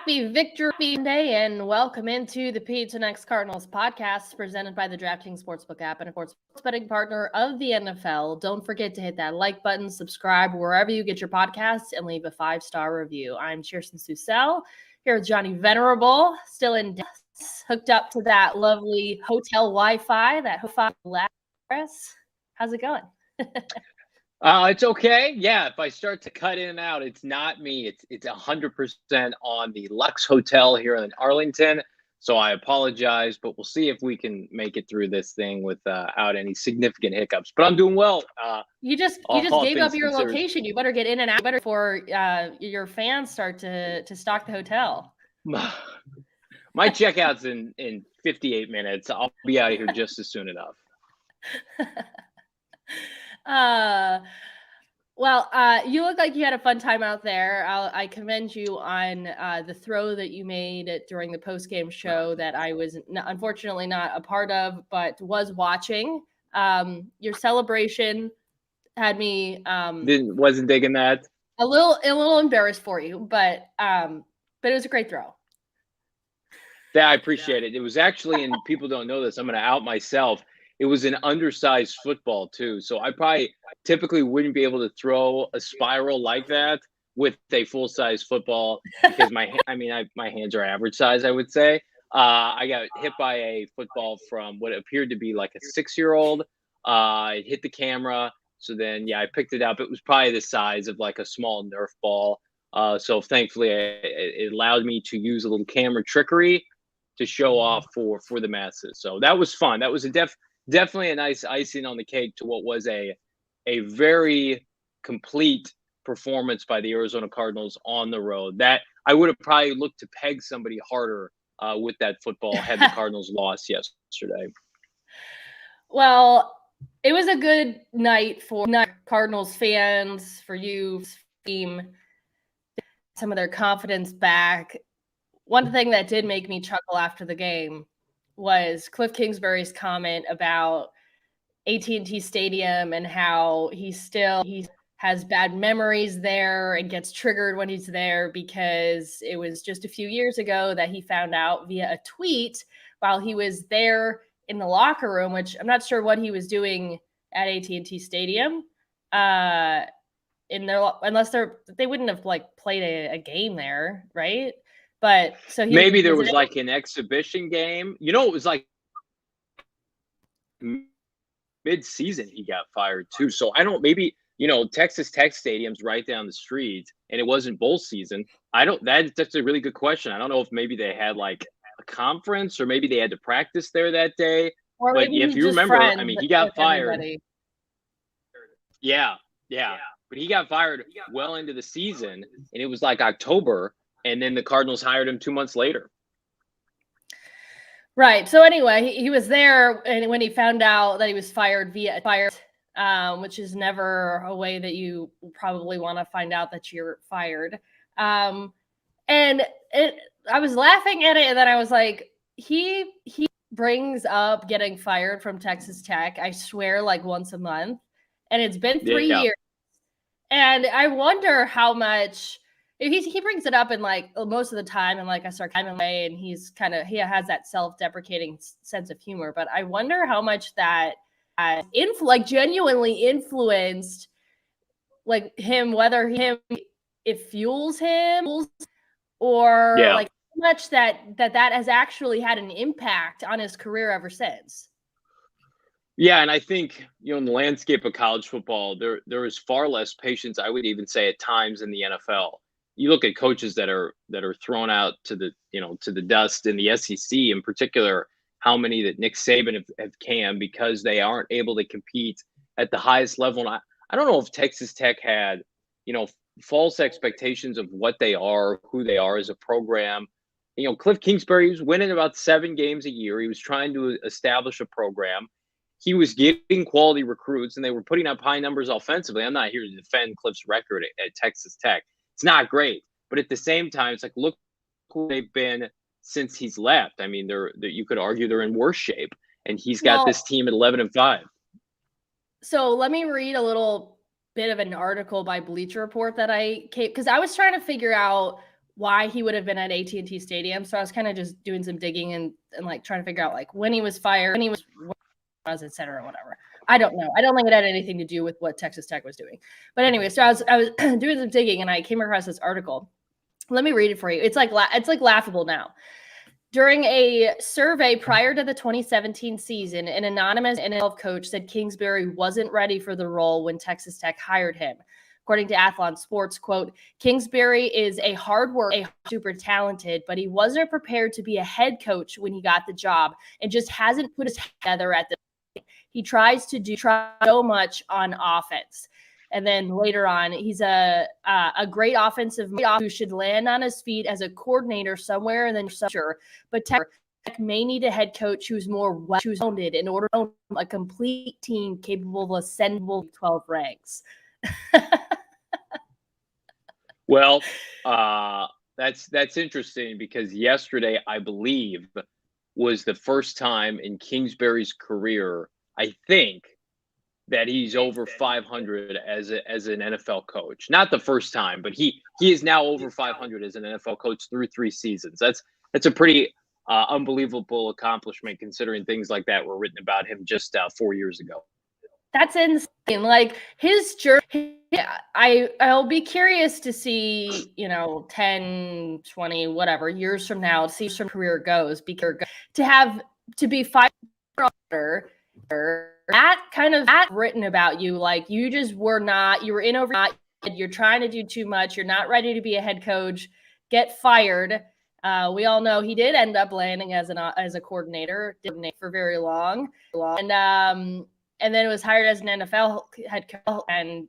Happy Victory Day and welcome into the PHNX Cardinals podcast presented by the DraftKings Sportsbook app and, of course, sports betting partner of the NFL. Don't forget to hit that like button, subscribe wherever you get your podcasts, and leave a 5-star review. I'm Chierstin Susel here with Johnny Venerable, still in Dallas, hooked up to that lovely hotel Wi-Fi, that Wi-Fi. How's it going? It's okay. Yeah, if I start to cut in and out, it's not me. It's 100% on the Lux Hotel here in Arlington. So I apologize, but we'll see if we can make it through this thing without any significant hiccups. But I'm doing well. You just gave up your location. You better get in and out before your fans start to stock the hotel. My checkout's in 58 minutes. I'll be out of here just as soon enough. Well, you look like you had a fun time out there. I commend you on the throw that you made during the post-game show that I was unfortunately not a part of, but was watching. Your celebration had me wasn't digging that. A little embarrassed for you, but it was a great throw. Yeah, I appreciate it. It was actually, and people don't know this, I'm going to out myself. It was an undersized football too. So I probably typically wouldn't be able to throw a spiral like that with a full-size football because my hands are average size, I would say. I got hit by a football from what appeared to be like a 6-year-old. It hit the camera. So then, I picked it up. It was probably the size of like a small Nerf ball. So thankfully, it allowed me to use a little camera trickery to show off for the masses. So that was fun. That was definitely a nice icing on the cake to what was a very complete performance by the Arizona Cardinals on the road. That I would have probably looked to peg somebody harder with that football had the Cardinals lost yesterday. Well, it was a good night for Cardinals fans, for you, team, some of their confidence back. One thing that did make me chuckle after the game was Kliff Kingsbury's comment about AT&T Stadium and how he has bad memories there and gets triggered when he's there because it was just a few years ago that he found out via a tweet while he was there in the locker room, which I'm not sure what he was doing at AT&T Stadium. Unless they wouldn't have played a game there, right? But so maybe there was like an exhibition game. It was like mid-season he got fired too. So maybe Texas Tech Stadium's right down the street and it wasn't bowl season. That's a really good question. I don't know if maybe they had like a conference or maybe they had to practice there that day. Or but if you remember, he got fired. Everybody. Yeah. But he got fired well into the season and it was like October. And then the Cardinals hired him 2 months later. Right. So anyway, he was there, and when he found out that he was fired, which is never a way that you probably want to find out that you're fired. I was laughing at it, and then I was like, he brings up getting fired from Texas Tech, I swear, like once a month, and it's been 3 years. And I wonder how much. He brings it up in most of the time in a sarcastic way, and he has that self-deprecating sense of humor. But I wonder how much that genuinely influenced him, whether it fuels him or how much that has actually had an impact on his career ever since. Yeah, and I think in the landscape of college football, there is far less patience, I would even say, at times in the NFL. You look at coaches that are thrown out to the dust in the SEC in particular, how many that Nick Saban have canned because they aren't able to compete at the highest level. And I don't know if Texas Tech had, false expectations of what they are, who they are as a program. Kliff Kingsbury was winning about 7 games a year. He was trying to establish a program. He was getting quality recruits and they were putting up high numbers offensively. I'm not here to defend Kliff's record at Texas Tech. It's not great, but at the same time, it's like, look who they've been since he's left. I mean, you could argue they're in worse shape, and he's got this team at 11-5. So let me read a little bit of an article by Bleacher Report that because I was trying to figure out why he would have been at AT&T Stadium. So I was kind of just doing some digging and like trying to figure out like when he was fired, when he was, et cetera, whatever. I don't know. I don't think it had anything to do with what Texas Tech was doing. But anyway, so I was doing some digging and I came across this article. Let me read it for you. It's like laughable now. During a survey prior to the 2017 season, an anonymous NFL coach said Kingsbury wasn't ready for the role when Texas Tech hired him. According to Athlon Sports, quote, Kingsbury is a hard worker, super talented, but he wasn't prepared to be a head coach when he got the job and just hasn't put his head together at the he tries so much on offense. And then later on, he's a great offensive who should land on his feet as a coordinator somewhere and then sure. But Tech may need a head coach who's more well-rounded in order to own a complete team capable of ascending 12 ranks. Well, that's interesting because yesterday, I believe, was the first time in Kingsbury's career, I think, that he's over 500 as an NFL coach. Not the first time, but he is now over 500 as an NFL coach through 3 seasons. That's a pretty unbelievable accomplishment considering things like that were written about him just 4 years ago. That's insane. Like his journey, I'll be curious to see, 10, 20, whatever years from now, see how his career goes. Because to be 500 that kind of written about you, like you just were not, you were in over, you're trying to do too much, you're not ready to be a head coach, get fired. We all know he did end up landing as a coordinator, didn't for very long, and then was hired as an NFL head coach, and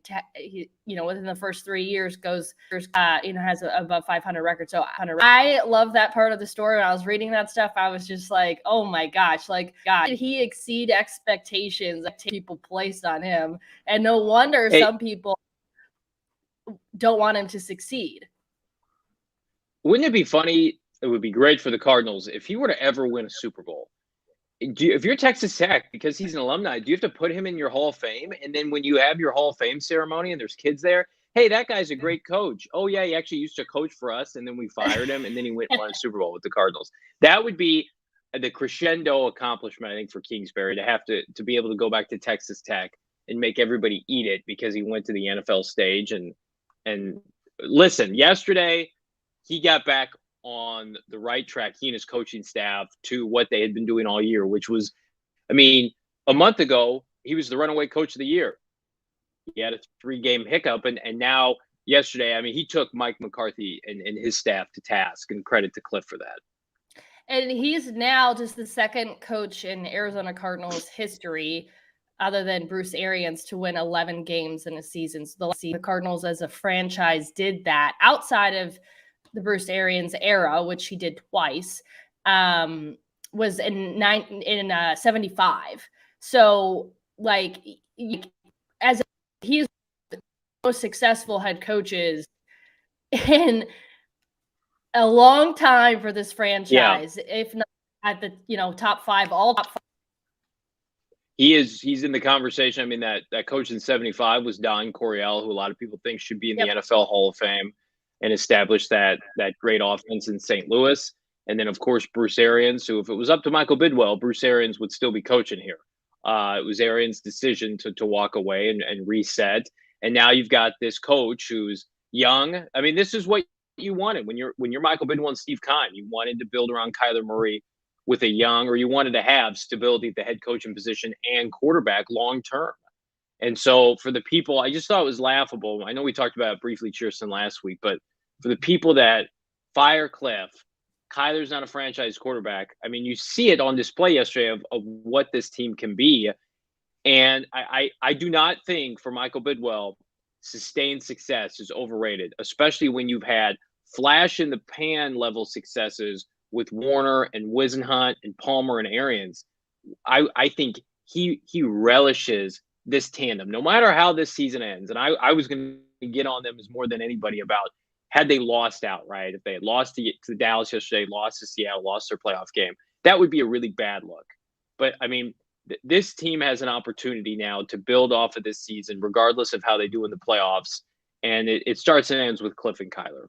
within the first 3 years has above 500 record. So I love that part of the story. When I was reading that stuff, I was just like, oh my gosh, did he exceed expectations that people placed on him? And no wonder some people don't want him to succeed. Wouldn't it be funny? It would be great for the Cardinals if he were to ever win a Super Bowl. If you're Texas Tech, because he's an alumni, do you have to put him in your Hall of Fame? And then when you have your Hall of Fame ceremony and there's kids there, hey, that guy's a great coach. Oh, yeah, he actually used to coach for us, and then we fired him, and then he went and won a Super Bowl with the Cardinals. That would be the crescendo accomplishment, I think, for Kingsbury, to have to be able to go back to Texas Tech and make everybody eat it because he went to the NFL stage. And listen, yesterday he got back on the right track, he and his coaching staff, to what they had been doing all year, which was, a month ago, he was the runaway coach of the year. He had a 3-game hiccup, and now yesterday, he took Mike McCarthy and his staff to task, and credit to Kliff for that. And he's now just the second coach in Arizona Cardinals history, other than Bruce Arians, to win 11 games in a season. So the Cardinals as a franchise did that outside of the Bruce Arians era, which he did twice, was in 75. So he's the most successful head coaches in a long time for this franchise, if not at the top 5, all top 5. He's in the conversation. That coach in 75 was Don Coryell, who a lot of people think should be in the NFL Hall of Fame, and established that great offense in St. Louis. And then, of course, Bruce Arians, who, if it was up to Michael Bidwell, Bruce Arians would still be coaching here. It was Arians' decision to walk away and reset. And now you've got this coach who's young. This is what you wanted when you're Michael Bidwell and Steve Keim. You wanted to build around Kyler Murray with you wanted to have stability at the head coaching position and quarterback long term. And so for the people, I just thought it was laughable. I know we talked about it briefly, Chierstin, last week, but for the people that fire Kliff, Kyler's not a franchise quarterback. You see it on display yesterday of what this team can be. And I do not think, for Michael Bidwell, sustained success is overrated, especially when you've had flash in the pan level successes with Warner and Wisenhunt and Palmer and Arians. I think he relishes this tandem, no matter how this season ends. And I was going to get on them as more than anybody about, had they lost outright, if they had lost to Dallas yesterday, lost to Seattle, lost their playoff game, that would be a really bad look. But this team has an opportunity now to build off of this season, regardless of how they do in the playoffs. And it starts and ends with Kliff and Kyler.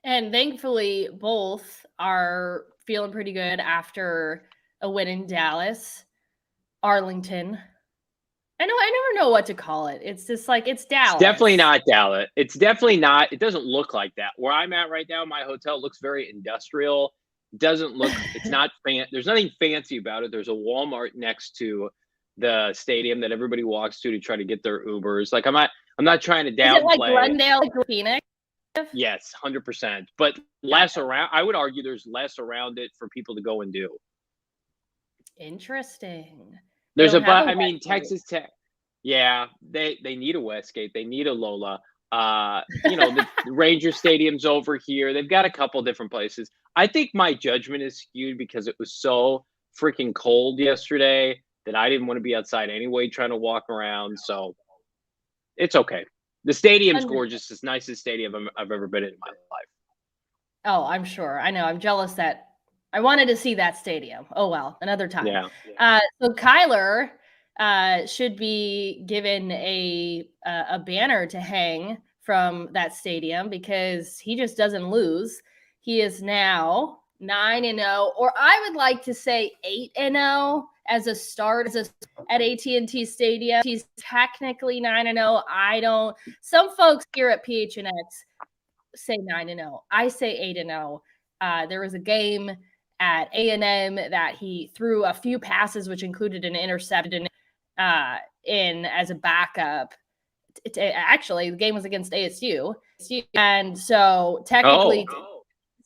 And thankfully, both are feeling pretty good after a win in Dallas. Arlington. I never know what to call it. It's just like it's Dallas. It's definitely not Dallas. It's definitely not. It doesn't look like that. Where I'm at right now, my hotel looks very industrial. It doesn't look. It's not There's nothing fancy about it. There's a Walmart next to the stadium that everybody walks to try to get their Ubers. Like I'm not trying to downplay. Is it like Glendale, like Phoenix? Yes, 100%. But less around. I would argue there's less around it for people to go and do. Interesting. There's I mean, Texas Tech. Yeah, they need a Westgate. They need a Lola. The Ranger Stadium's over here. They've got a couple different places. I think my judgment is skewed because it was so freaking cold yesterday that I didn't want to be outside anyway, trying to walk around. So it's okay. The stadium's gorgeous. It's the nicest stadium I've ever been in my life. Oh, I'm sure. I know. I'm jealous that I wanted to see that stadium. Oh, well, another time. Yeah. So Kyler should be given a banner to hang from that stadium because he just doesn't lose. He is now 9-0, or I would like to say 8-0 as a start at AT&T Stadium. He's technically 9-0. Some folks here at PHNX say 9-0. I say 8-0. There was a game at A&M that he threw a few passes, which included an interception in as a backup. Actually, the game was against ASU. And so technically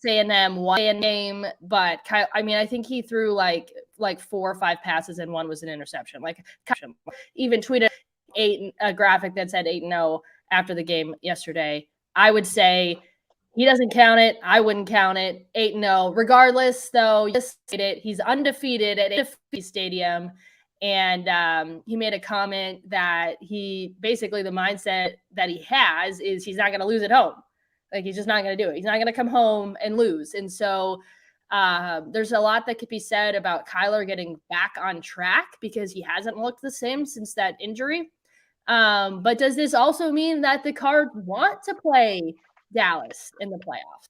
A&M won a game, but I think he threw like 4 or 5 passes and one was an interception. Like even tweeted a graphic that said 8-0 after the game yesterday. I would say he doesn't count it. I wouldn't count it. 8-0. Regardless, though, he's undefeated at AT&T Stadium. And he made a comment that the mindset that he has is he's not going to lose at home. Like, he's just not going to do it. He's not going to come home and lose. And so there's a lot that could be said about Kyler getting back on track because he hasn't looked the same since that injury. But does this also mean that the Cards want to play Dallas in the playoffs?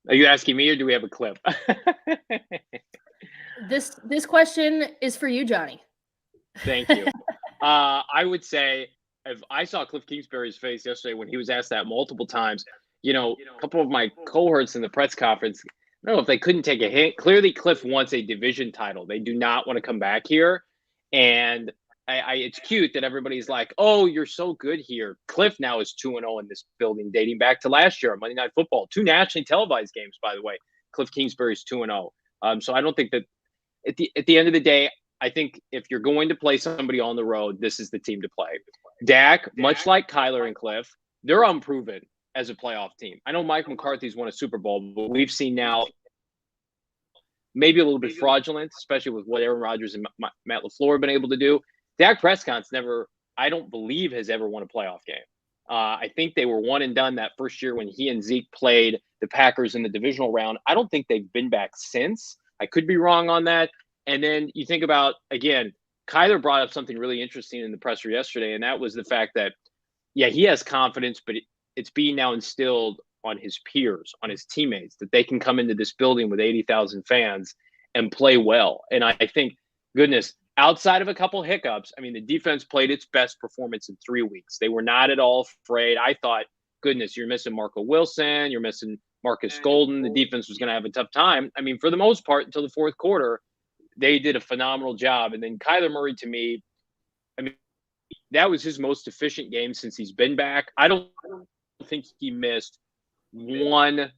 Are you asking me or do we have a clip? This question is for you, Johnny. Thank you. I would say if I saw Kliff Kingsbury's face yesterday when he was asked that multiple times, a couple of my cohorts in the press conference, I don't know if they couldn't take a hint. Clearly, Kliff wants a division title. They do not want to come back here. And it's cute that everybody's like, oh, you're so good here. Kliff now is 2-0 in this building, dating back to last year on Monday Night Football. 2 nationally televised games, by the way. Kliff Kingsbury's 2-0. So I don't think that at the end of the day, I think if you're going to play somebody on the road, this is the team to play. Dak, much like Kyler and Kliff, they're unproven as a playoff team. I know Mike McCarthy's won a Super Bowl, but we've seen now maybe a little bit fraudulent, especially with what Aaron Rodgers and Matt LaFleur have been able to do. Dak Prescott's never, I don't believe, has ever won a playoff game. I think they were one and done that first year when he and Zeke played the Packers in the divisional round. I don't think they've been back since. I could be wrong on that. And then you think about, again, Kyler brought up something really interesting in the presser yesterday, and that was the fact that, yeah, he has confidence, but it's being now instilled on his peers, on his teammates, that they can come into this building with 80,000 fans and play well. And I think, goodness, outside of a couple hiccups, I mean, the defense played its best performance in 3 weeks. They were not at all afraid. I thought, goodness, you're missing Marco Wilson, you're missing Marcus Golden. The defense was going to have a tough time. I mean, for the most part, until the fourth quarter, they did a phenomenal job. And then Kyler Murray, to me, I mean, that was his most efficient game since he's been back. I don't think he missed one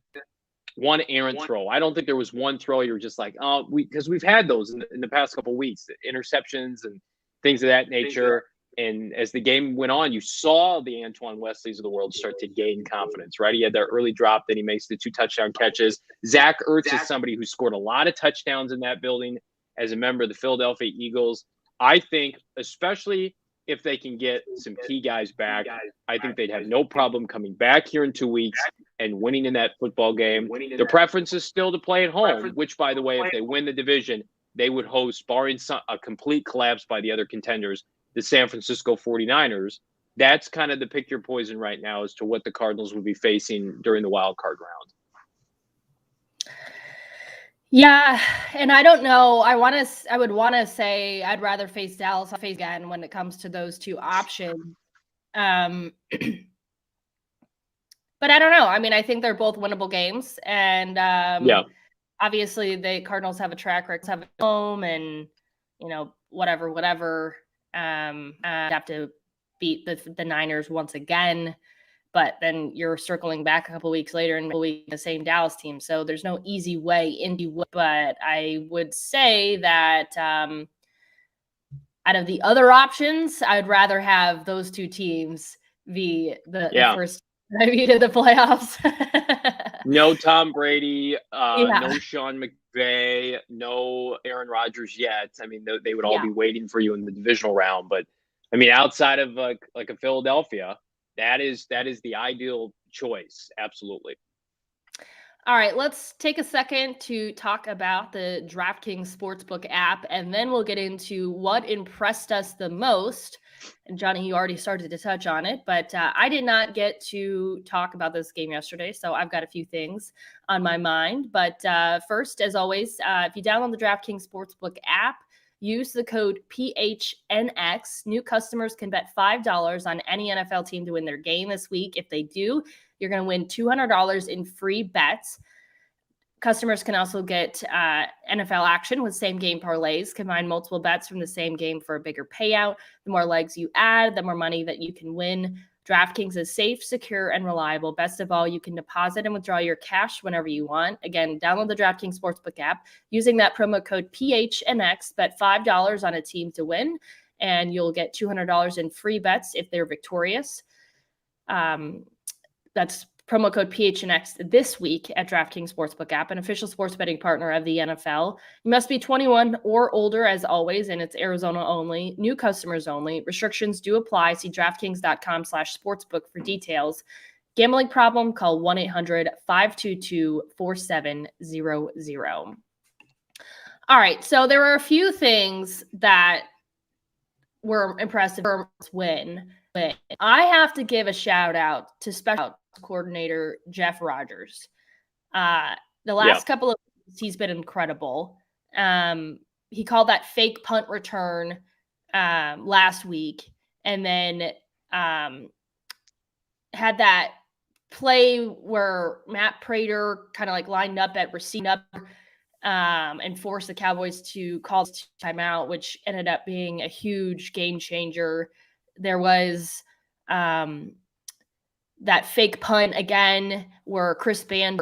errant throw. I don't think there was one throw you're just like, oh, because we've had those in the past couple of weeks, interceptions and things of that nature. And as the game went on, you saw the Antoine Wesleys of the world start to gain confidence, right? He had that early drop, then he makes the 2 touchdown catches. Zach Ertz is somebody who scored a lot of touchdowns in that building as a member of the Philadelphia Eagles. I think, especially if they can get some key guys back, I think they'd have no problem coming back here in 2 weeks and winning in that football game. The preference is still to play at home, which, by the way, if they win the division, they would host, barring a complete collapse by the other contenders, the San Francisco 49ers. That's kind of the pick your poison right now as to what the Cardinals would be facing during the wild card round. Yeah, and I don't know. I would want to say I'd rather face Dallas face again when it comes to those two options. But I don't know. I mean, I think they're both winnable games, and obviously the Cardinals have a track record, have a home, and whatever. Have to beat the Niners once again, but then you're circling back a couple weeks later and the same Dallas team. So there's no easy way into. But I would say that out of the other options, I'd rather have those two teams be the first. Maybe to the playoffs. No Tom Brady, no Sean McVay, no Aaron Rodgers yet. I mean, they would all be waiting for you in the divisional round. But I mean, outside of like a Philadelphia, that is the ideal choice. Absolutely. All right, let's take a second to talk about the DraftKings Sportsbook app, and then we'll get into what impressed us the most. And Johnny, you already started to touch on it, but I did not get to talk about this game yesterday, so I've got a few things on my mind. But first, as always, if you download the DraftKings Sportsbook app, use the code PHNX. New customers can bet $5 on any NFL team to win their game this week. If they do, you're going to win $200 in free bets. Customers can also get NFL action with same game parlays. Combine multiple bets from the same game for a bigger payout. The more legs you add, the more money that you can win. DraftKings is safe, secure, and reliable. Best of all, you can deposit and withdraw your cash whenever you want. Again, download the DraftKings Sportsbook app. Using that promo code PHNX, bet $5 on a team to win, and you'll get $200 in free bets if they're victorious. That's promo code PHNX this week at DraftKings Sportsbook app, an official sports betting partner of the NFL. You must be 21 or older, as always, and it's Arizona only. New customers only. Restrictions do apply. See DraftKings.com/sportsbook for details. Gambling problem? Call 1-800-522-4700. All right, so there were a few things that were impressive win. I have to give a shout out to special coordinator Jeff Rodgers. The last couple of weeks, he's been incredible. He called that fake punt return last week, and then had that play where Matt Prater kind of like lined up at receiver and forced the Cowboys to call timeout, which ended up being a huge game changer. There was that fake punt again where Chris Band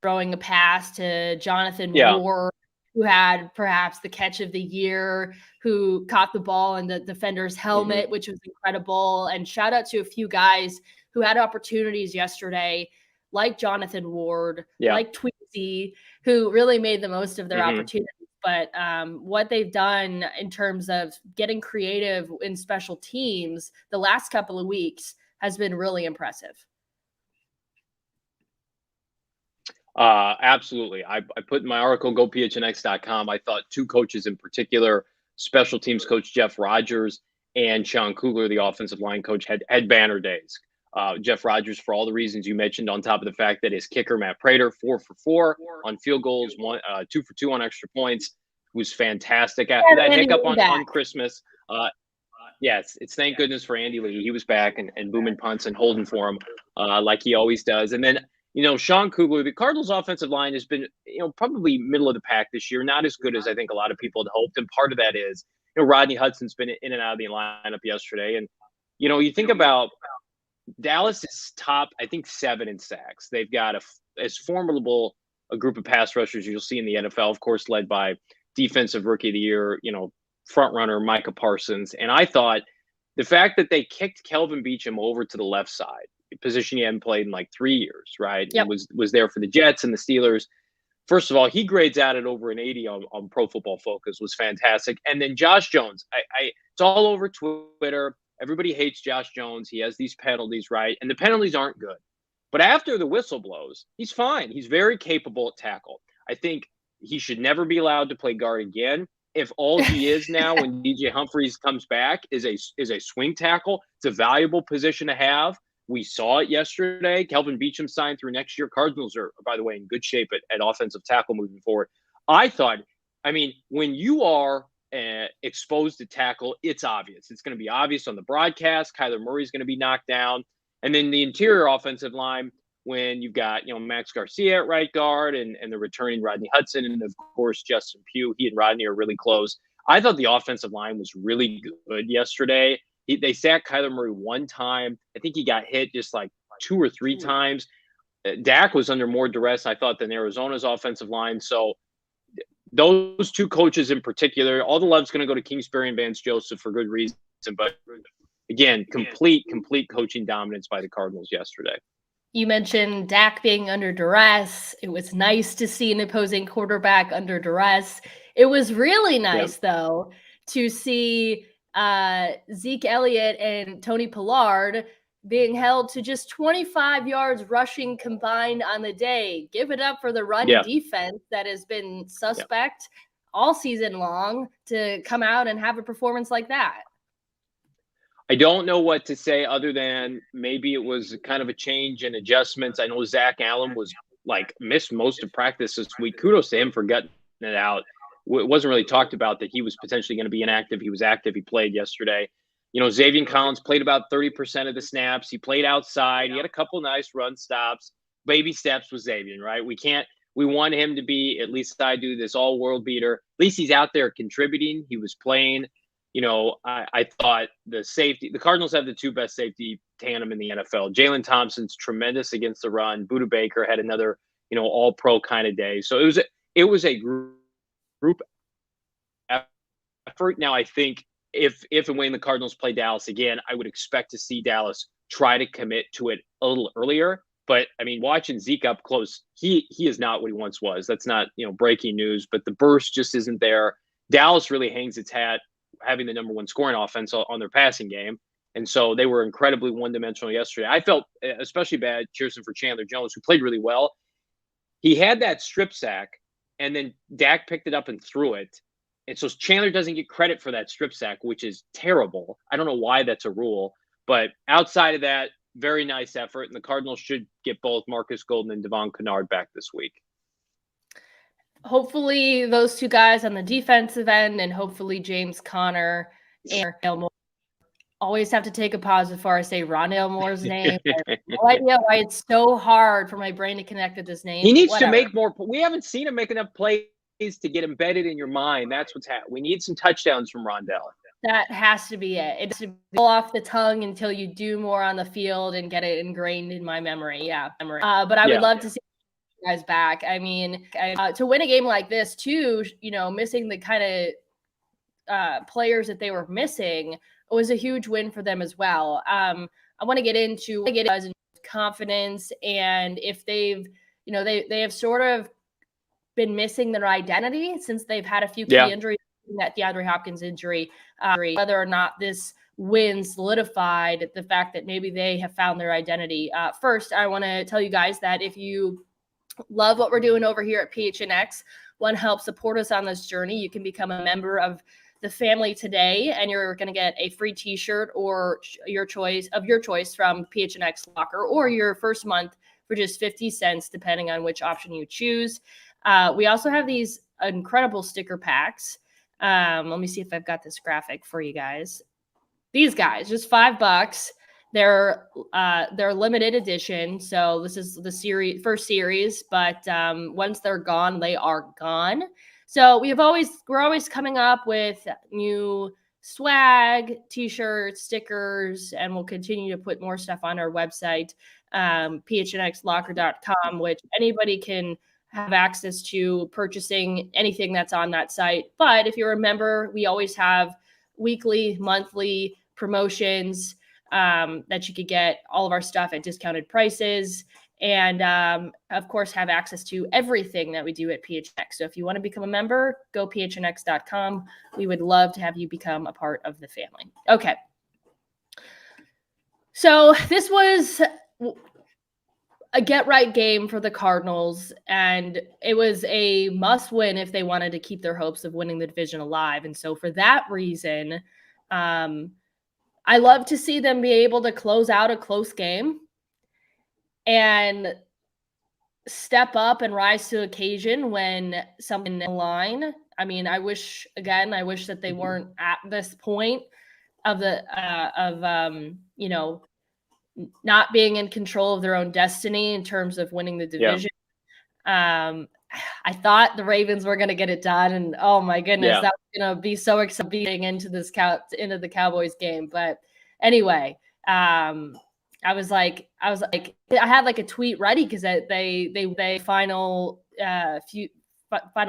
throwing a pass to Jonathan Ward, who had perhaps the catch of the year, who caught the ball in the defender's helmet, which was incredible. And shout out to a few guys who had opportunities yesterday, like Jonathan Ward, like Tweezy, who really made the most of their opportunities. But what they've done in terms of getting creative in special teams the last couple of weeks has been really impressive. Absolutely. I put in my article, gophnx.com. I thought two coaches in particular, special teams coach Jeff Rodgers and Sean Kugler, the offensive line coach, had banner days. Jeff Rodgers, for all the reasons you mentioned, on top of the fact that his kicker, Matt Prater, 4 for 4 on field goals, 2 for 2 on extra points, was fantastic. After that hiccup on Christmas, yes, it's thank goodness for Andy Lee. He was back and booming punts and holding for him like he always does. And then, Sean Kugler, the Cardinals offensive line has been, probably middle of the pack this year, not as good as I think a lot of people had hoped. And part of that is, Rodney Hudson's been in and out of the lineup yesterday. And, you think about Dallas is top, I think, 7 in sacks. They've got as formidable a group of pass rushers you'll see in the NFL, of course, led by defensive rookie of the year, front runner Micah Parsons. And I thought the fact that they kicked Kelvin Beachum over to the left side, a position he hadn't played in like 3 years, right? Yep. Was there for the Jets and the Steelers. First of all, he grades out at over an 80 on Pro Football Focus, was fantastic. And then Josh Jones, it's all over Twitter. Everybody hates Josh Jones. He has these penalties, right? And the penalties aren't good. But after the whistle blows, he's fine. He's very capable at tackle. I think he should never be allowed to play guard again. if all he is now when DJ Humphries comes back is a swing tackle. It's a valuable position to have. We saw it yesterday. Kelvin Beachum signed through next year. Cardinals are, by the way, in good shape at offensive tackle moving forward. When you are exposed to tackle, it's obvious. It's going to be obvious on the broadcast. Kyler Murray's going to be knocked down. And then the interior offensive line, when you've got, Max Garcia at right guard and the returning Rodney Hudson and, of course, Justin Pugh. He and Rodney are really close. I thought the offensive line was really good yesterday. They sacked Kyler Murray one time. I think he got hit just like 2 or 3 times. Dak was under more duress, I thought, than Arizona's offensive line. So those 2 coaches in particular, all the love's going to go to Kingsbury and Vance Joseph for good reason. But again, complete coaching dominance by the Cardinals yesterday. You mentioned Dak being under duress. It was nice to see an opposing quarterback under duress. It was really nice, though, to see Zeke Elliott and Tony Pollard being held to just 25 yards rushing combined on the day. Give it up for the run defense that has been suspect all season long to come out and have a performance like that. I don't know what to say other than maybe it was kind of a change in adjustments. I know Zach Allen was missed most of practice this week. Kudos to him for gutting it out. It wasn't really talked about that he was potentially going to be inactive. He was active. He played yesterday. Xavier Collins played about 30% of the snaps. He played outside. He had a couple nice run stops. Baby steps with Xavier, right? We want him to be, at least I do, this all-world beater. At least he's out there contributing. He was playing. I thought the Cardinals have the 2 best safety tandem in the NFL. Jalen Thompson's tremendous against the run. Budda Baker had another, all-pro kind of day. So it was a group effort. Now, I think if and when the Cardinals play Dallas again, I would expect to see Dallas try to commit to it a little earlier. But watching Zeke up close, he is not what he once was. That's not, breaking news, but the burst just isn't there. Dallas really hangs its hat having the number 1 scoring offense on their passing game. And so they were incredibly one-dimensional yesterday. I felt especially bad, Chierstin, for Chandler Jones, who played really well. He had that strip sack, and then Dak picked it up and threw it. And so Chandler doesn't get credit for that strip sack, which is terrible. I don't know why that's a rule. But outside of that, very nice effort. And the Cardinals should get both Marcus Golden and Devon Kennard back this week. Hopefully those 2 guys on the defensive end, and hopefully James Conner and Rondale Moore. Always have to take a pause before I say Rondale Moore's name. I have no idea why it's so hard for my brain to connect with this name. He needs to make more. We haven't seen him make enough plays to get embedded in your mind. That's what's happening. We need some touchdowns from Rondale. That has to be it. It's to roll off the tongue until you do more on the field and get it ingrained in my memory. But I would love to see guys back. To win a game like this too, missing the kind of players that they were missing was a huge win for them as well. I want to get into confidence, and if they've, they have sort of been missing their identity since they've had a few key injuries, that DeAndre Hopkins injury, whether or not this win solidified the fact that maybe they have found their identity. First, I want to tell you guys that if you love what we're doing over here at PHNX, want to help support us on this journey, you can become a member of the family today, and you're going to get a free t-shirt or your choice from PHNX Locker, or your first month for just 50 cents, depending on which option you choose. We also have these incredible sticker packs. Let me see if I've got this graphic for you guys. These guys, just $5. They're limited edition, so this is the first series. But once they're gone, they are gone. So we're always coming up with new swag, t-shirts, stickers, and we'll continue to put more stuff on our website, phnxlocker.com, which anybody can have access to purchasing anything that's on that site. But if you're a member, we always have weekly, monthly promotions that you could get all of our stuff at discounted prices, and of course have access to everything that we do at PHNX. So if you want to become a member, go phnx.com. We would love to have you become a part of the family. Okay. So this was a get-right game for the Cardinals, and it was a must-win if they wanted to keep their hopes of winning the division alive. And so for that reason, I love to see them be able to close out a close game and step up and rise to occasion when something in line. I mean, I wish that they weren't at this point of not being in control of their own destiny in terms of winning the division. Yeah. I thought the Ravens were going to get it done, and oh my goodness, that was going to be so exciting into the Cowboys game. But anyway, I had like a tweet ready because they final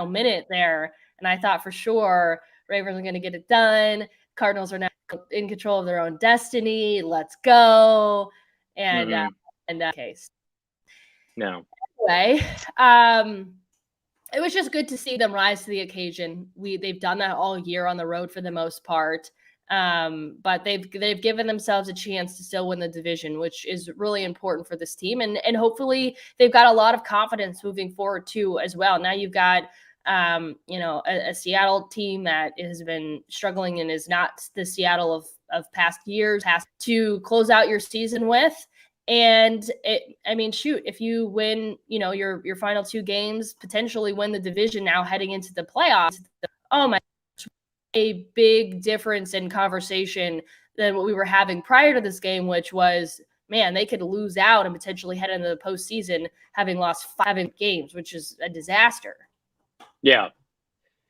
minute there, and I thought for sure Ravens are going to get it done. Cardinals are now in control of their own destiny. Let's go. And in that case, no. Anyway, it was just good to see them rise to the occasion. They've done that all year on the road for the most part. But they've given themselves a chance to still win the division, which is really important for this team. And hopefully they've got a lot of confidence moving forward too, as well. Now you've got, a Seattle team that has been struggling and is not the Seattle of past years, has to close out your season with. And if you win, your final two games, potentially win the division now heading into the playoffs, oh my, a big difference in conversation than what we were having prior to this game, which was, man, they could lose out and potentially head into the postseason having lost 5 games, which is a disaster. Yeah.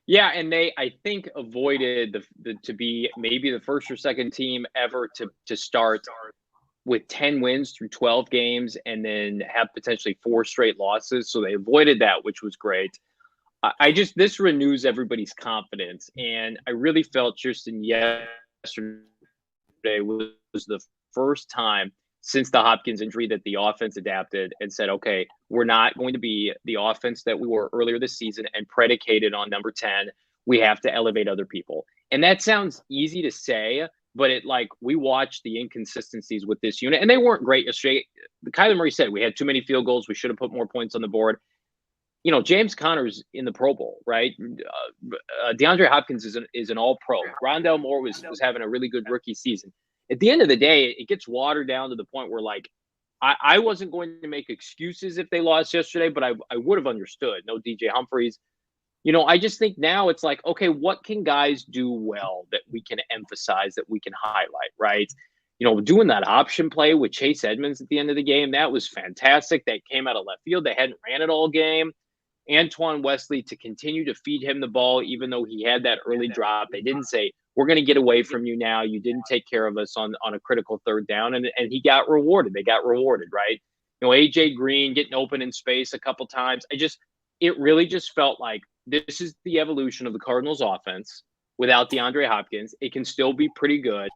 Yeah, and they, I think, avoided to be maybe the first or second team ever to start with 10 wins through 12 games and then have potentially 4 straight losses. So they avoided that, which was great. This renews everybody's confidence. And I really felt Chierstin yesterday was the first time since the Hopkins injury that the offense adapted and said, okay, we're not going to be the offense that we were earlier this season and predicated on number 10. We have to elevate other people. And that sounds easy to say, but we watched the inconsistencies with this unit, and they weren't great yesterday. Kyler Murray said we had too many field goals. We should have put more points on the board. James Conner's in the Pro Bowl, right? DeAndre Hopkins is an all-pro. Rondale Moore was having a really good rookie season. At the end of the day, it gets watered down to the point where, I wasn't going to make excuses if they lost yesterday, but I would have understood. No DJ Humphries. I just think now it's okay, what can guys do well that we can emphasize, that we can highlight, right? Doing that option play with Chase Edmonds at the end of the game, that was fantastic. That came out of left field. They hadn't ran it all game. Antoine Wesley, to continue to feed him the ball, even though he had that early drop. They didn't say, we're going to get away from you now. You didn't take care of us on a critical third down. And he got rewarded. They got rewarded, right? AJ Green getting open in space a couple times. It really just felt like this is the evolution of the Cardinals offense without DeAndre Hopkins. It can still be pretty good,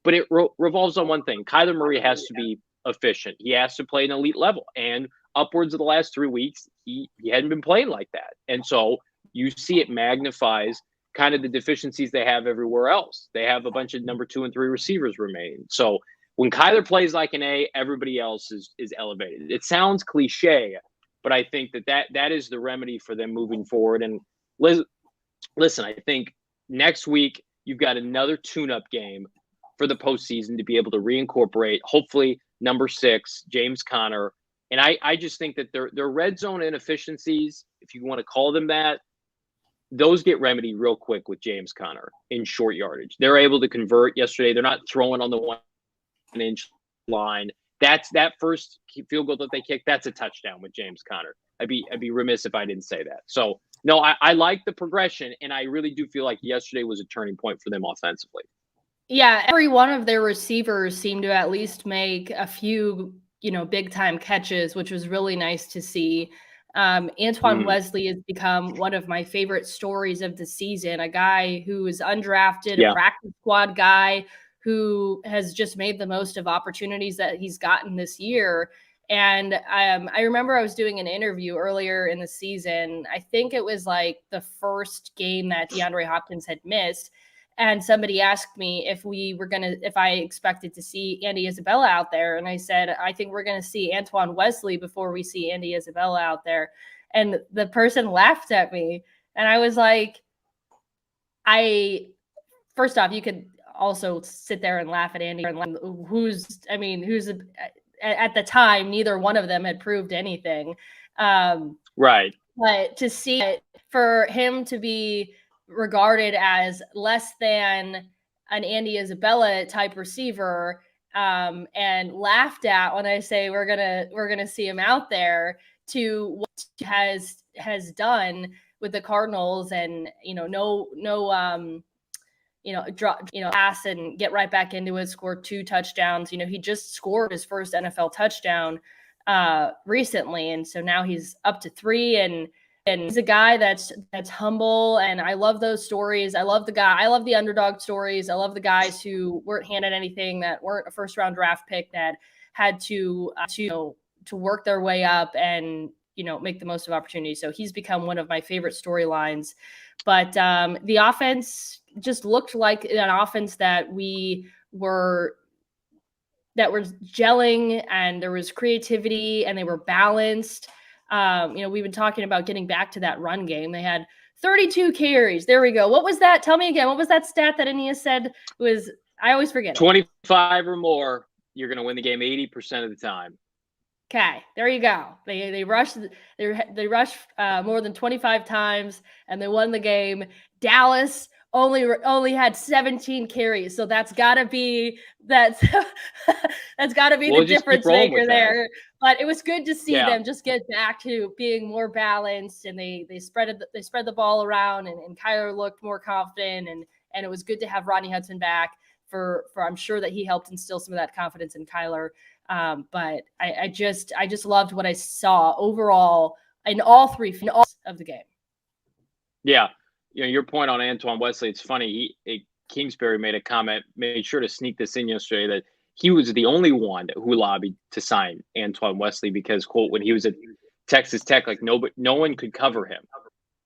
but it revolves on one thing. Kyler Murray has to be efficient. He has to play an elite level. And upwards of the last 3 weeks, he hadn't been playing like that. And so you see it magnifies kind of the deficiencies they have everywhere else. They have a bunch of number 2 and 3 receivers remaining. So when Kyler plays like an A, everybody else is elevated. It sounds cliche, but I think that is the remedy for them moving forward. And listen, I think next week you've got another tune-up game for the postseason to be able to reincorporate, hopefully, number 6, James Conner. And I just think that their red zone inefficiencies, if you want to call them that, those get remedied real quick with James Conner in short yardage. They're able to convert yesterday. They're not throwing on the 1-inch line. That's that first field goal that they kicked. That's a touchdown with James Conner. I'd be remiss if I didn't say that. So no, I like the progression, and I really do feel like yesterday was a turning point for them offensively. Yeah, every one of their receivers seemed to at least make a few, big time catches, which was really nice to see. Antoine Wesley has become one of my favorite stories of the season, a guy who is undrafted, a practice squad guy who has just made the most of opportunities that he's gotten this year. And I remember I was doing an interview earlier in the season. I think it was the first game that DeAndre Hopkins had missed. And somebody asked me if I expected to see Andy Isabella out there. And I said, I think we're going to see Antoine Wesley before we see Andy Isabella out there. And the person laughed at me. And I was like, first off, you could also sit there and laugh at Andy, who's at the time, neither one of them had proved anything. Right. But to see it, for him to be regarded as less than an Andy Isabella type receiver, and laughed at when I say we're gonna see him out there, to what he has done with the Cardinals, and pass and get right back into it, scored 2 touchdowns. He just scored his first NFL touchdown recently, and so now he's up to 3, and he's a guy that's humble, and I love those stories. I love the underdog stories. I love the guys who weren't handed anything, that weren't a first-round draft pick, that had to work their way up and make the most of opportunities. So he's become one of my favorite storylines. But the offense just looked like an offense that were gelling, and there was creativity, and they were balanced. We've been talking about getting back to that run game. They had 32 carries. There we go. What was that? Tell me again. What was that stat that Aeneas said was? I always forget. 25 or more, you're going to win the game 80% of the time. Okay, there you go. They rushed more than 25 times, and they won the game. Dallas only had 17 carries, so that's got to be the difference maker there. But it was good to see them just get back to being more balanced, and they spread the ball around, and Kyler looked more confident, and it was good to have Rodney Hudson back for I'm sure that he helped instill some of that confidence in Kyler. But I just loved what I saw overall in all 3 phases of the game. Yeah. Your point on Antoine Wesley, it's funny. Kingsbury made sure to sneak this in yesterday, that he was the only one who lobbied to sign Antoine Wesley because, quote, when he was at Texas Tech, like no one could cover him.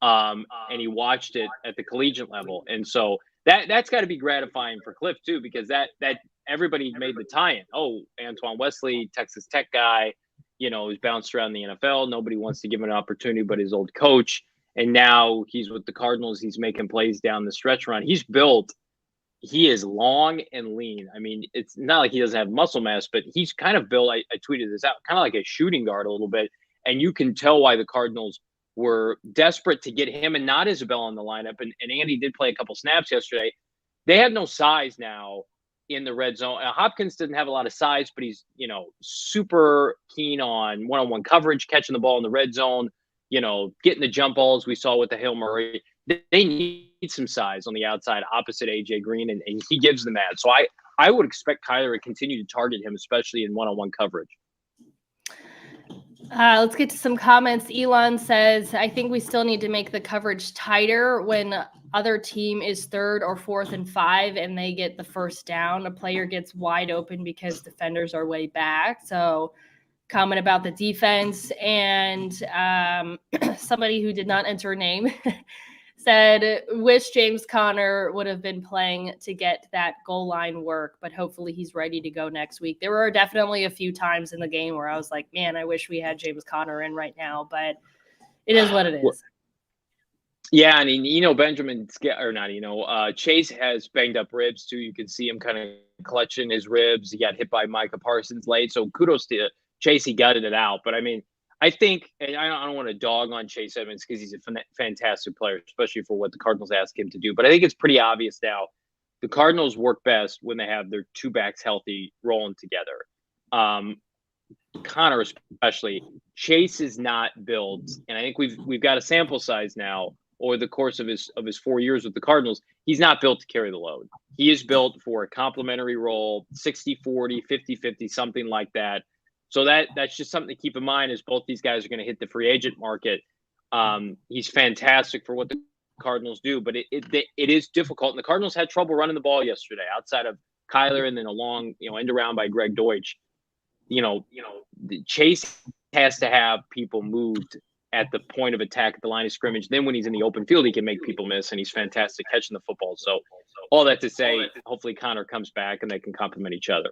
And he watched it at the collegiate level. And so that's got to be gratifying for Kliff too, because that everybody made the tie-in. Oh, Antoine Wesley, Texas Tech guy, who's bounced around the NFL. Nobody wants to give him an opportunity but his old coach. And now he's with the Cardinals. He's making plays down the stretch run. He is long and lean. I mean, it's not like he doesn't have muscle mass, but he's kind of built, I tweeted this out, kind of like a shooting guard a little bit. And you can tell why the Cardinals were desperate to get him and not Isabella in the lineup. And Andy did play a couple snaps yesterday. They have no size now in the red zone. Hopkins doesn't have a lot of size, but he's, super keen on one-on-one coverage, catching the ball in the red zone, getting the jump balls we saw with the Hail Murray. They need some size on the outside opposite AJ Green, and he gives them that. So I would expect Kyler to continue to target him, especially in one-on-one coverage. Let's get to some comments. Elon says, I think we still need to make the coverage tighter when other team is 3rd or 4th and 5 and they get the first down. A player gets wide open because defenders are way back. So comment about the defense. And somebody who did not enter a name said, wish James Conner would have been playing to get that goal line work, but hopefully he's ready to go next week. There were definitely a few times in the game where I was like, man, I wish we had James Conner in right now, but it is what it is. Yeah, I mean, Benjamin, or not, Chase has banged up ribs too. You can see him kind of clutching his ribs. He got hit by Micah Parsons late, so kudos to Chase. He gutted it out, but I mean, I think, and I don't want to dog on Chase Edmonds because he's a fantastic player, especially for what the Cardinals ask him to do. But I think it's pretty obvious now the Cardinals work best when they have their 2 backs healthy, rolling together. Conner especially. Chase is not built, and I think we've got a sample size now over the course of his 4 years with the Cardinals. He's not built to carry the load. He is built for a complementary role, 60-40, 50-50, something like that. So that's just something to keep in mind as both these guys are going to hit the free agent market. He's fantastic for what the Cardinals do, but it is difficult. And the Cardinals had trouble running the ball yesterday outside of Kyler and then a long, end around by Greg Deutsch. Chase has to have people moved at the point of attack at the line of scrimmage. Then when he's in the open field, he can make people miss, and he's fantastic catching the football. So all that to say, hopefully Connor comes back and they can complement each other.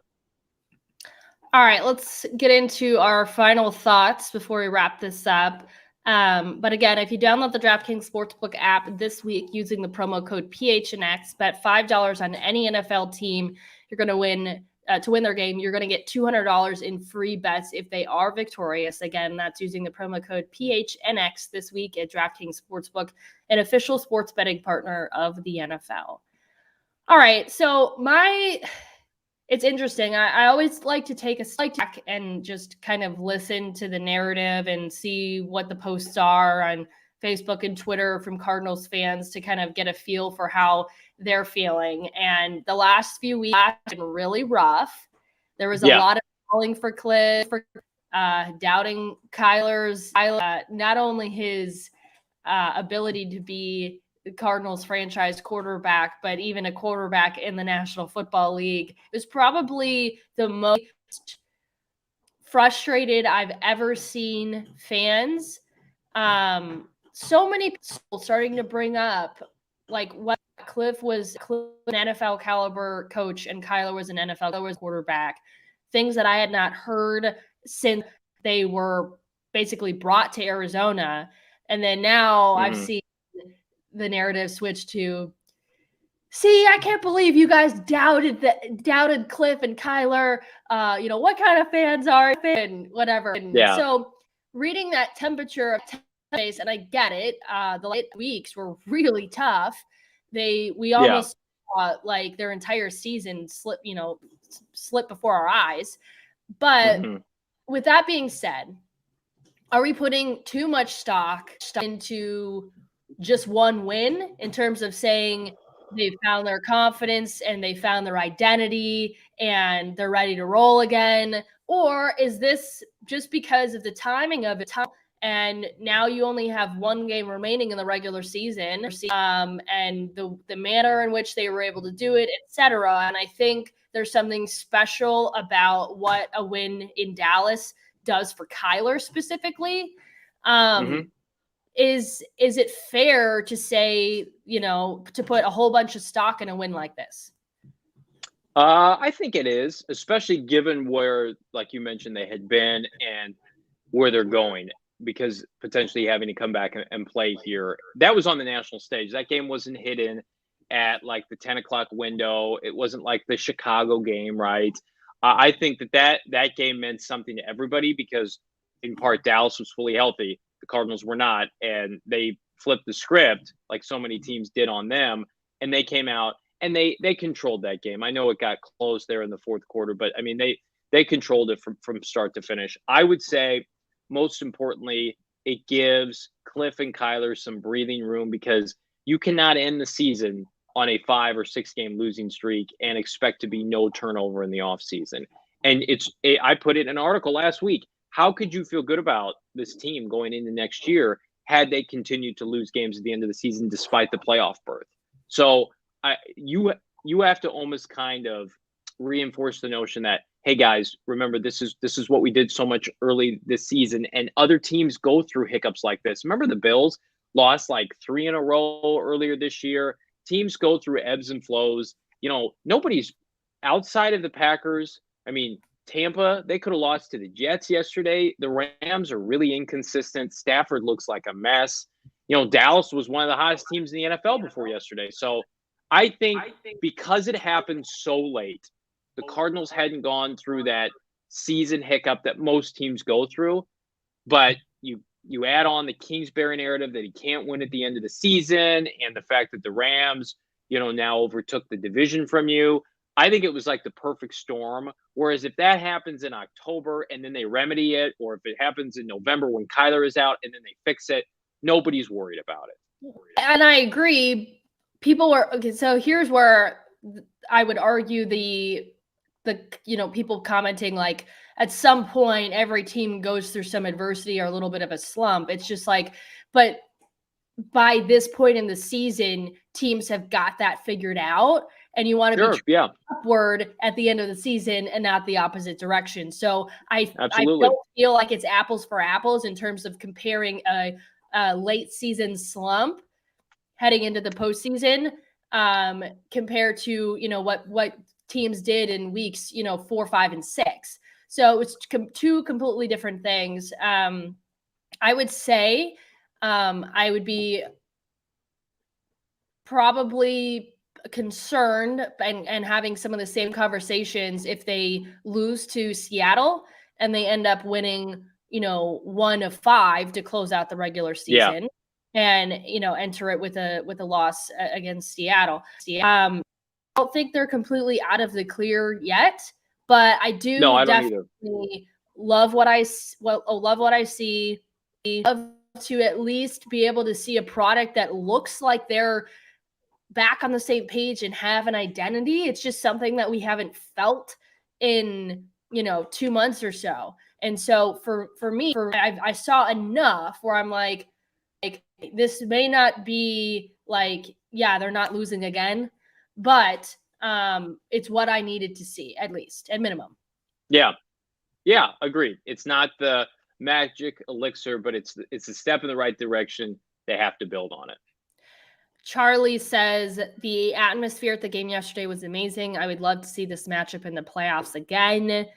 All right, let's get into our final thoughts before we wrap this up. But again, if you download the DraftKings Sportsbook app this week using the promo code PHNX, bet $5 on any NFL team, you're going to win. To win their game, you're going to get $200 in free bets if they are victorious. Again, that's using the promo code PHNX this week at DraftKings Sportsbook, an official sports betting partner of the NFL. All right, so it's interesting. I always like to take a step back and just kind of listen to the narrative and see what the posts are on Facebook and Twitter from Cardinals fans to kind of get a feel for how they're feeling. And the last few weeks have been really rough. There was a lot of calling for Kliff, doubting Kyler's, not only his ability to be the Cardinals franchise quarterback, but even a quarterback in the National Football League. It was probably the most frustrated I've ever seen fans. So many people starting to bring up like what Kliff was an NFL caliber coach and Kyler was an NFL quarterback. Things that I had not heard since they were basically brought to Arizona. And then now I've seen the narrative switch to, see, I can't believe you guys doubted Kliff and Kyler. What kind of fans are you? And whatever. And so reading that temperature of space, and I get it. The late weeks were really tough. We almost saw like their entire season slip before our eyes. But with that being said, are we putting too much stock into just one win in terms of saying they've found their confidence and they found their identity and they're ready to roll again? Or is this just because of the timing of it? And now you only have one game remaining in the regular season, and the manner in which they were able to do it, etc. And I think there's something special about what a win in Dallas does for Kyler specifically. Is it fair to say, to put a whole bunch of stock in a win like this? I think it is, especially given where, like you mentioned, they had been and where they're going, because potentially having to come back and play here. That was on the national stage. That game wasn't hidden at like the 10 o'clock window. It wasn't like the Chicago game, right? I think that game meant something to everybody because, in part, Dallas was fully healthy. The Cardinals were not, and they flipped the script like so many teams did on them, and they came out and they controlled that game. I know it got close there in the fourth quarter, but I mean they controlled it from start to finish. I would say most importantly, it gives Kliff and Kyler some breathing room because you cannot end the season on a 5 or 6 game losing streak and expect to be no turnover in the offseason. And I put it in an article last week. How could you feel good about this team going into next year had they continued to lose games at the end of the season despite the playoff berth? So you have to almost kind of reinforce the notion that, hey guys, remember this is what we did so much early this season, and other teams go through hiccups like this. Remember the Bills lost like 3 in a row earlier this year. Teams go through ebbs and flows. Nobody's outside of the Packers. I mean, Tampa, they could have lost to the Jets yesterday. The Rams are really inconsistent. Stafford looks like a mess. Dallas was one of the hottest teams in the NFL before yesterday. So I think because it happened so late, the Cardinals hadn't gone through that season hiccup that most teams go through. But you add on the Kingsbury narrative that he can't win at the end of the season and the fact that the Rams, now overtook the division from you. I think it was like the perfect storm. Whereas if that happens in October and then they remedy it, or if it happens in November when Kyler is out and then they fix it, nobody's worried about it. And I agree. People were okay. So here's where I would argue the people commenting like at some point every team goes through some adversity or a little bit of a slump. It's just like, but by this point in the season, teams have got that figured out. And you want to be up upward at the end of the season and not the opposite direction. So I Absolutely. don't feel like it's apples for apples in terms of comparing a late season slump heading into the postseason compared to, what teams did in weeks, 4, 5, and 6. So it's two completely different things. I would say I would be probably concerned and having some of the same conversations if they lose to Seattle and they end up winning, 1 of 5 to close out the regular season and, enter it with a loss against Seattle. I don't think they're completely out of the clear yet, but I do definitely love what I see. Love to at least be able to see a product that looks like they're back on the same page and have an identity. It's just something that we haven't felt in 2 months or so. And so for me, I saw enough where I'm like this may not be like, they're not losing again, but it's what I needed to see, at least at minimum. Yeah, agreed. It's not the magic elixir, but it's a step in the right direction. They have to build on it. Charlie says the atmosphere at the game yesterday was amazing. I would love to see this matchup in the playoffs again.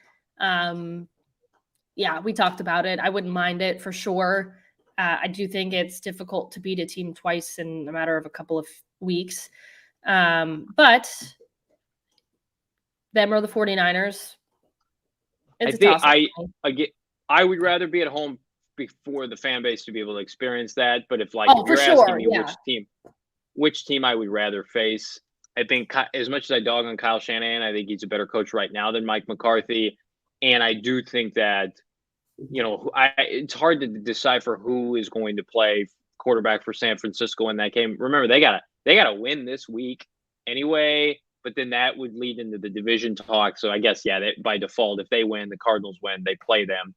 We talked about it. I wouldn't mind it for sure. I do think it's difficult to beat a team twice in a matter of a couple of weeks. But them or the 49ers. I would rather be at home before the fan base to be able to experience that. But if you're asking me which team I would rather face, I think as much as I dog on Kyle Shanahan, I think he's a better coach right now than Mike McCarthy. And I do think that, it's hard to decipher who is going to play quarterback for San Francisco in that game. Remember, they gotta win this week anyway, but then that would lead into the division talk. So I guess, by default, if they win, the Cardinals win, they play them.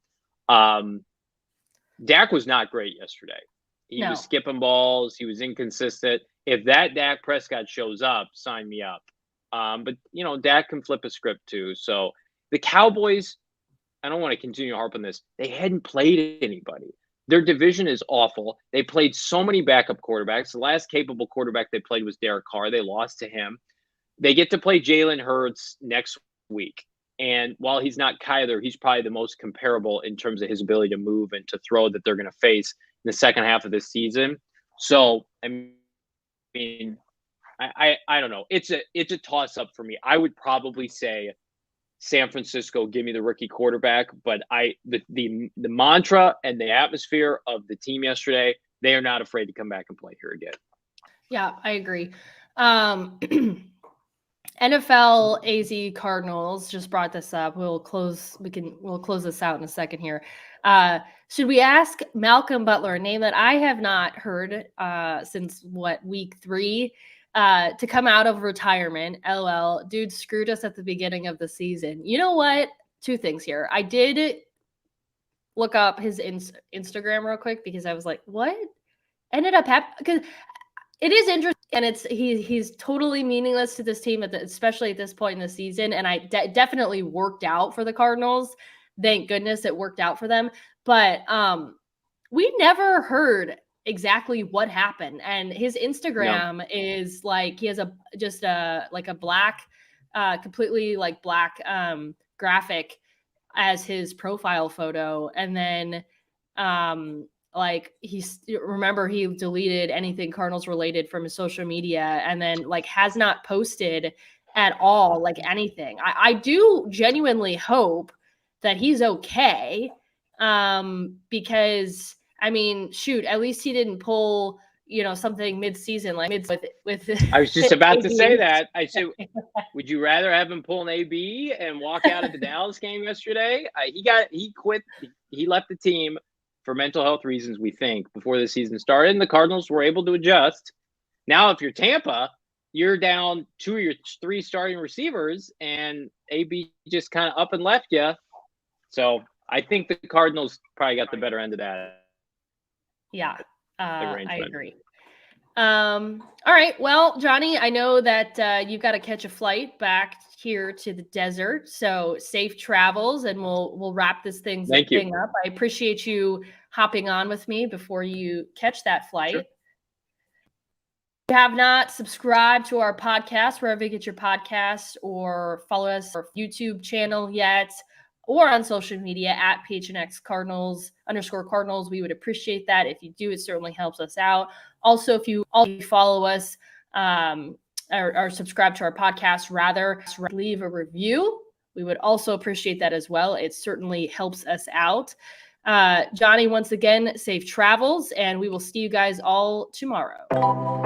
Dak was not great yesterday. He was skipping balls. He was inconsistent. If that Dak Prescott shows up, sign me up. But Dak can flip a script too. So the Cowboys, I don't want to continue to harp on this. They hadn't played anybody. Their division is awful. They played so many backup quarterbacks. The last capable quarterback they played was Derek Carr. They lost to him. They get to play Jalen Hurts next week. And while he's not Kyler, he's probably the most comparable in terms of his ability to move and to throw that they're going to face in the second half of this season. So, I mean, I don't know. It's a toss-up for me. I would probably say San Francisco, give me the rookie quarterback. But the mantra and the atmosphere of the team yesterday, they are not afraid to come back and play here again. Yeah, I agree. NFL AZ Cardinals just brought this up. We'll close this out in a second here. Should we ask Malcolm Butler, a name that I have not heard since week 3, to come out of retirement? LOL, dude screwed us at the beginning of the season. You know what? 2 things here. I did look up his Instagram real quick because I was like, what ended up happening? Because it is interesting, and he's totally meaningless to this team, especially at this point in the season. And I definitely worked out for the Cardinals. Thank goodness it worked out for them. But we never heard exactly what happened. And his Instagram is like he has a black, completely like black graphic as his profile photo, and then he deleted anything Cardinals related from his social media, and then has not posted at all, anything. I do genuinely hope that he's okay. Because I mean, shoot, at least he didn't pull, something mid-season, with I was just about to say that. I said, would you rather have him pull an AB and walk out of the Dallas game yesterday? He quit. He left the team for mental health reasons, we think, before the season started, and the Cardinals were able to adjust. Now, if you're Tampa, you're down 2 of your 3 starting receivers, and AB just kind of up and left you. So I think the Cardinals probably got the better end of that. Yeah, I agree. All right. Well, Johnny, I know that you've got to catch a flight back here to the desert. So safe travels, and we'll wrap this thing up. I appreciate you hopping on with me before you catch that flight. Sure. If you have not subscribed to our podcast, wherever you get your podcasts, or follow us on our YouTube channel yet, or on social media at PHNX Cardinals_Cardinals, we would appreciate that. If you do, it certainly helps us out. Also, if you follow us or subscribe to our podcast, rather, leave a review. We would also appreciate that as well. It certainly helps us out. Johnny, once again, safe travels, and we will see you guys all tomorrow.